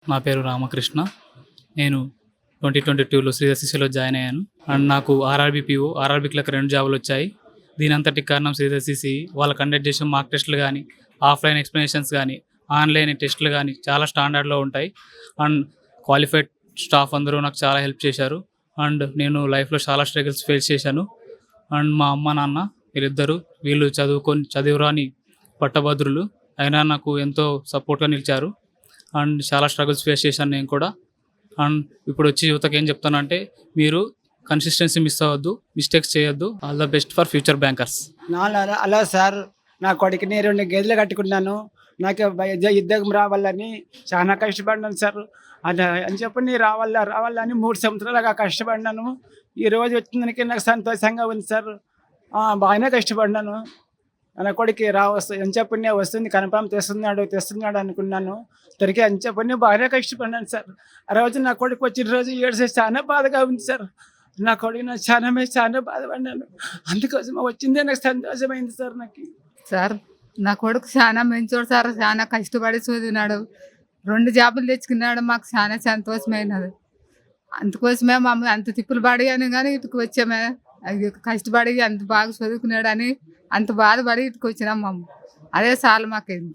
నా పేరు రామకృష్ణ. నేను 2022లో శ్రీధర్ జాయిన్ అయ్యాను. అండ్ నాకు ఆర్ఆర్బీ క్లర్క్ 2 జాబులొచ్చాయి. దీనంతటికి కారణం శ్రీధర్ వాళ్ళు కండక్ట్ చేసిన మాక్ టెస్టులు గానీ, ఆఫ్‌లైన్ ఎక్స్‌ప్లనేషన్స్ గానీ, ఆన్‌లైన్ టెస్టులు గానీ చాలా స్టాండర్డ్‌లో ఉంటాయి. అండ్ క్వాలిఫైడ్ స్టాఫ్ అందరూ నాకు చాలా హెల్ప్ చేశారు. అండ్ నేను లైఫ్‌లో చాలా స్ట్రగుల్స్ ఫేస్ చేశాను. అండ్ మా అమ్మ, నాన్న వీళ్ళు చదువురాని పట్టభద్రులు. అయినా నాకు ఎంతో సపోర్ట్‌గా నిలిచారు. అండ్ చాలా స్ట్రగుల్స్ ఫేస్ చేశాను నేను కూడా. అండ్ ఇప్పుడొచ్చి యువతకి ఏం చెప్తానంటే, మీరు కన్సిస్టెన్సీ మిస్ అవ్వద్దు, మిస్టేక్స్ చేయొద్దు. All the best for future bankers. అలా సార్, నా కొడుకుని 2 గేదెలు కట్టుకున్నాను. నాకు యుద్ధం రావాలని చాలా కష్టపడినాను సార్. అలా అని చెప్పి రావాలని 3 సంవత్సరాలుగా కష్టపడినాను. ఈరోజు వచ్చినందుకే నాకు సంతోషంగా ఉంది సార్. బాగానే కష్టపడినాను. నా కొడుకు అని చెప్పి వస్తుంది, కన్ఫర్మ్ తెస్తున్నాడు అనుకున్నాను. దొరికి అని చెప్పి బాగానే కష్టపడినాను సార్. ఆ రోజు నా కొడుకు వచ్చిన రోజు ఏడ్చేసి చాలా బాధగా ఉంది సార్. నా కొడుకు నాకు చాలా బాధపడినాను. అందుకోసం వచ్చిందే నాకు సంతోషమైంది సార్. సార్ నా కొడుకు చాలా మంచోడు సార్. చాలా కష్టపడి చదివినాడు. 2 జాబులు తెచ్చుకున్నాడు. మాకు చాలా సంతోషమైనది. అందుకోసమే మమ్మల్ని అంత తిప్పులు పడి అని కానీ ఇటుకు వచ్చామే. కష్టపడి అంత బాగా చదువుకున్నాడని అంత బాధపడి ఇటుకు వచ్చినాం. అదే చాలు మాకేంది.